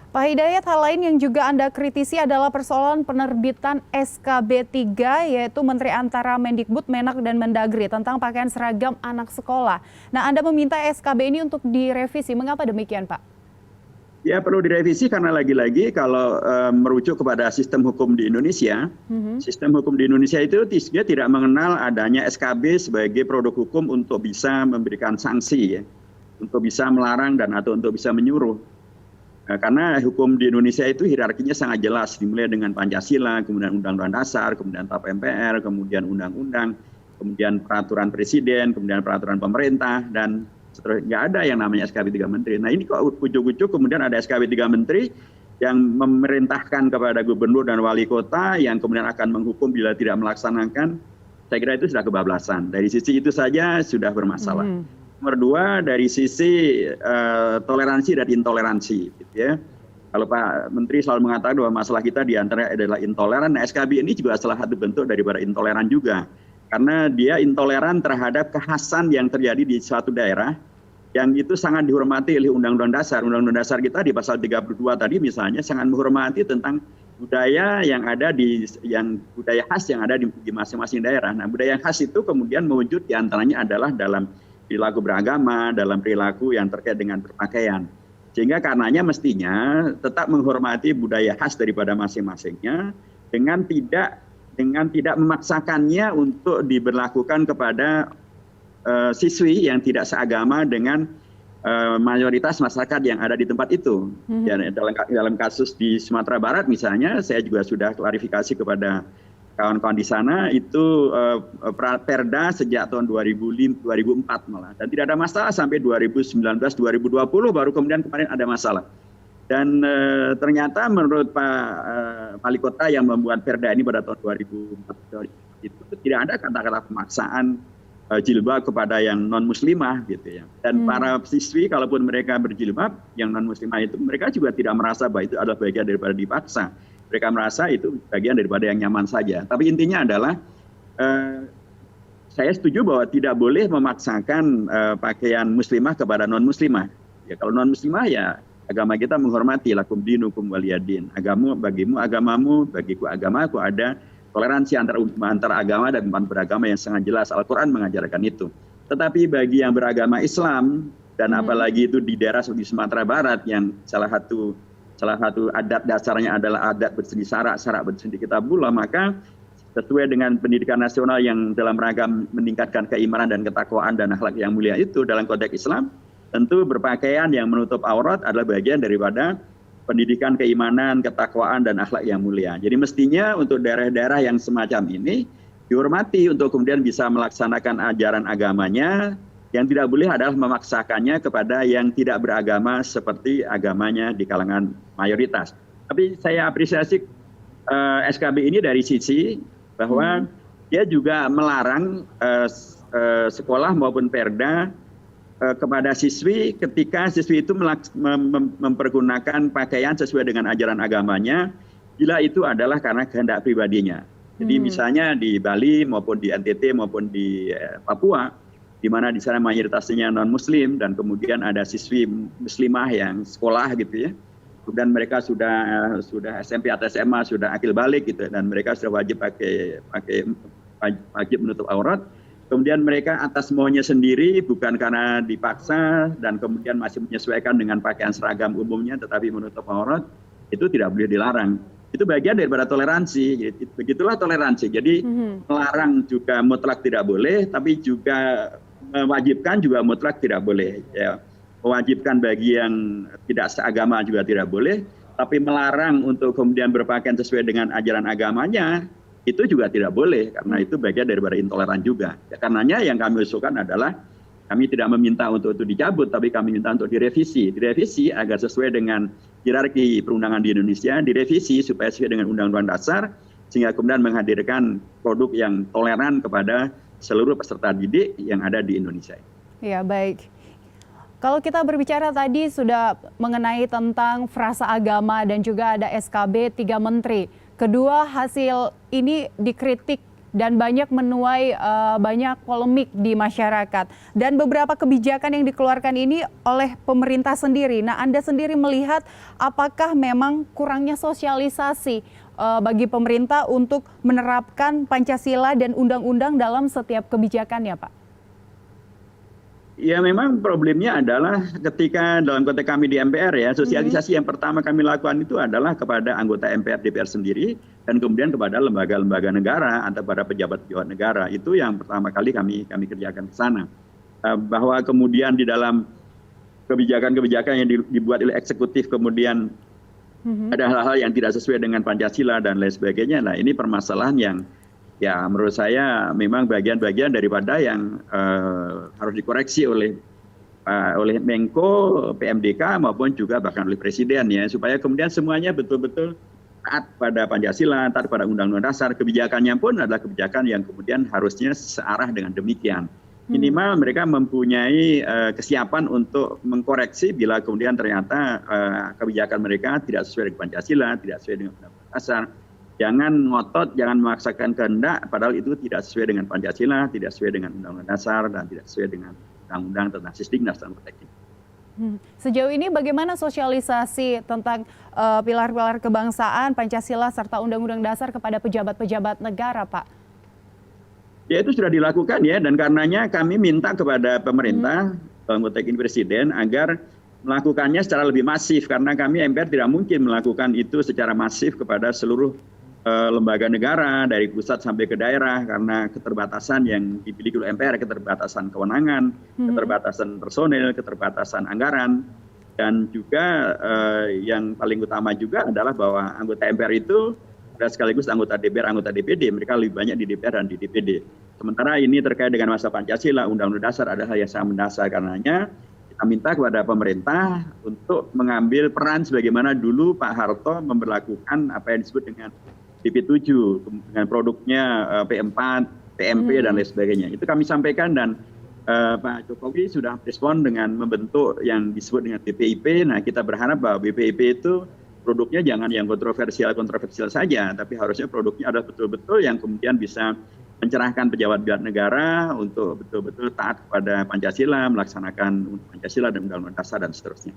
Pak Hidayat, hal lain yang juga Anda kritisi adalah persoalan penerbitan SKB 3, yaitu Menteri Antara Mendikbud, Menak, dan Mendagri tentang pakaian seragam anak sekolah. Nah, Anda meminta SKB ini untuk direvisi. Mengapa demikian, Pak? Ya, perlu direvisi karena lagi-lagi kalau merujuk kepada sistem hukum di Indonesia, sistem hukum di Indonesia itu dia tidak mengenal adanya SKB sebagai produk hukum untuk bisa memberikan sanksi, ya, untuk bisa melarang dan atau untuk bisa menyuruh. Karena hukum di Indonesia itu hierarkinya sangat jelas, dimulai dengan Pancasila, kemudian Undang-Undang Dasar, kemudian TAP MPR, kemudian Undang-Undang, kemudian Peraturan Presiden, kemudian Peraturan Pemerintah, dan seterusnya. Nggak ada yang namanya SKB 3 Menteri. Nah ini kok ujuk-ujuk kemudian ada SKB 3 Menteri yang memerintahkan kepada gubernur dan wali kota yang kemudian akan menghukum bila tidak melaksanakan. Saya kira itu sudah kebablasan. Dari sisi itu saja sudah bermasalah. Nomor dua, dari sisi toleransi dan intoleransi. Gitu ya. Kalau Pak Menteri selalu mengatakan bahwa masalah kita diantara adalah intoleran, nah SKB ini juga salah satu bentuk daripada intoleran juga. Karena dia intoleran terhadap kekhasan yang terjadi di suatu daerah, yang itu sangat dihormati oleh Undang-Undang Dasar. Undang-Undang Dasar kita di pasal 32 tadi misalnya sangat menghormati tentang budaya yang ada budaya khas yang ada di masing-masing daerah. Nah, budaya khas itu kemudian mewujud diantaranya adalah dalam perilaku beragama, dalam perilaku yang terkait dengan berpakaian. Sehingga karenanya mestinya tetap menghormati budaya khas daripada masing-masingnya dengan tidak memaksakannya untuk diberlakukan kepada siswi yang tidak seagama dengan mayoritas masyarakat yang ada di tempat itu. Dalam kasus di Sumatera Barat misalnya, saya juga sudah klarifikasi kepada kawan-kawan di sana, itu Perda sejak tahun 2004 malah. Dan tidak ada masalah sampai 2019-2020 baru kemudian kemarin ada masalah. Dan ternyata menurut Pak Wali Kota yang membuat Perda ini pada tahun 2004 itu tidak ada kata-kata pemaksaan jilbab kepada yang non-muslimah gitu ya. Dan para siswi kalaupun mereka berjilbab, yang non-muslimah itu mereka juga tidak merasa bahwa itu adalah bagian daripada dipaksa. Mereka merasa itu bagian daripada yang nyaman saja. Tapi intinya adalah saya setuju bahwa tidak boleh memaksakan pakaian muslimah kepada non-muslimah. Ya, kalau non-muslimah ya agama kita menghormati lakum dinukum waliyadin. Agamu bagimu agamamu, bagiku agamaku, ada toleransi antara agama dan umat beragama yang sangat jelas. Al-Quran mengajarkan itu. Tetapi bagi yang beragama Islam dan apalagi itu di daerah seperti Sumatera Barat yang salah satu adat dasarnya adalah adat bersendi syarak bersendi kitabullah, maka sesuai dengan pendidikan nasional yang dalam rangka meningkatkan keimanan dan ketakwaan dan akhlak yang mulia itu dalam konteks Islam, tentu berpakaian yang menutup aurat adalah bagian daripada pendidikan keimanan, ketakwaan, dan akhlak yang mulia. Jadi mestinya untuk daerah-daerah yang semacam ini dihormati untuk kemudian bisa melaksanakan ajaran agamanya. Yang tidak boleh adalah memaksakannya kepada yang tidak beragama seperti agamanya di kalangan mayoritas. Tapi saya apresiasi SKB ini dari sisi bahwa dia juga melarang sekolah maupun Perda kepada siswi ketika siswi itu mempergunakan pakaian sesuai dengan ajaran agamanya, bila itu adalah karena kehendak pribadinya. Jadi misalnya di Bali maupun di NTT maupun di Papua, di mana di sana mayoritasnya non-muslim dan kemudian ada siswi muslimah yang sekolah gitu ya. Kemudian mereka sudah SMP atau SMA, sudah akil balik gitu, dan mereka sudah wajib menutup aurat. Kemudian mereka atas maunya sendiri, bukan karena dipaksa dan kemudian masih menyesuaikan dengan pakaian seragam umumnya tetapi menutup aurat, itu tidak boleh dilarang. Itu bagian daripada toleransi. Begitulah toleransi. Jadi melarang juga mutlak tidak boleh, tapi juga mewajibkan juga mutlak tidak boleh. Ya. Mewajibkan bagi yang tidak seagama juga tidak boleh, tapi melarang untuk kemudian berpakaian sesuai dengan ajaran agamanya, itu juga tidak boleh, karena itu bagian daripada intoleran juga. Ya, karenanya yang kami usulkan adalah, kami tidak meminta untuk itu dicabut, tapi kami minta untuk direvisi. Direvisi agar sesuai dengan hierarki perundangan di Indonesia, direvisi supaya sesuai dengan Undang-Undang Dasar, sehingga kemudian menghadirkan produk yang toleran kepada seluruh peserta didik yang ada di Indonesia. Ya, baik. Kalau kita berbicara tadi sudah mengenai tentang frasa agama dan juga ada SKB 3 Menteri. Kedua hasil ini dikritik dan banyak menuai banyak polemik di masyarakat. Dan beberapa kebijakan yang dikeluarkan ini oleh pemerintah sendiri. Nah, Anda sendiri melihat apakah memang kurangnya sosialisasi bagi pemerintah untuk menerapkan Pancasila dan undang-undang dalam setiap kebijakannya, Pak? Ya memang problemnya adalah ketika dalam konteks kami di MPR ya, sosialisasi yang pertama kami lakukan itu adalah kepada anggota MPR DPR sendiri dan kemudian kepada lembaga-lembaga negara atau pada pejabat-pejabat negara. Itu yang pertama kali kami kerjakan ke sana. Bahwa kemudian di dalam kebijakan-kebijakan yang dibuat oleh eksekutif kemudian ada hal-hal yang tidak sesuai dengan Pancasila dan lain sebagainya. Nah, ini permasalahan yang ya menurut saya memang bagian-bagian daripada yang harus dikoreksi oleh Menko, PMDK maupun juga bahkan oleh Presiden ya, supaya kemudian semuanya betul-betul taat pada Pancasila, taat pada Undang-Undang Dasar. Kebijakannya pun adalah kebijakan yang kemudian harusnya searah dengan demikian. Minimal mereka mempunyai kesiapan untuk mengkoreksi bila kemudian ternyata kebijakan mereka tidak sesuai dengan Pancasila, tidak sesuai dengan Undang-Undang Dasar. Jangan ngotot, jangan memaksakan kehendak, padahal itu tidak sesuai dengan Pancasila, tidak sesuai dengan Undang-Undang Dasar, dan tidak sesuai dengan Undang-Undang tentang Sisdiknas dan Perteknik. Sejauh ini bagaimana sosialisasi tentang pilar-pilar kebangsaan, Pancasila, serta Undang-Undang Dasar kepada pejabat-pejabat negara, Pak? Ya itu sudah dilakukan ya, dan karenanya kami minta kepada pemerintah, dalam konteks ini Presiden, agar melakukannya secara lebih masif, karena kami MPR tidak mungkin melakukan itu secara masif kepada seluruh lembaga negara dari pusat sampai ke daerah, karena keterbatasan yang dimiliki oleh MPR, keterbatasan kewenangan, keterbatasan personel, keterbatasan anggaran, dan juga yang paling utama juga adalah bahwa anggota MPR itu sekaligus anggota DPR, anggota DPD, mereka lebih banyak di DPR dan di DPD. Sementara ini terkait dengan masalah Pancasila, Undang-Undang Dasar adalah hal yang sangat mendasar, karenanya kita minta kepada pemerintah untuk mengambil peran sebagaimana dulu Pak Harto memberlakukan apa yang disebut dengan PP7 dengan produknya P4, PMP dan lain sebagainya. Itu kami sampaikan dan Pak Jokowi sudah respon dengan membentuk yang disebut dengan BPIP. Nah, kita berharap bahwa BPIP itu produknya jangan yang kontroversial saja, tapi harusnya produknya adalah betul-betul yang kemudian bisa mencerahkan pejabat-pejabat negara untuk betul-betul taat kepada Pancasila, melaksanakan Pancasila dan Undang-Undang Dasar dan seterusnya.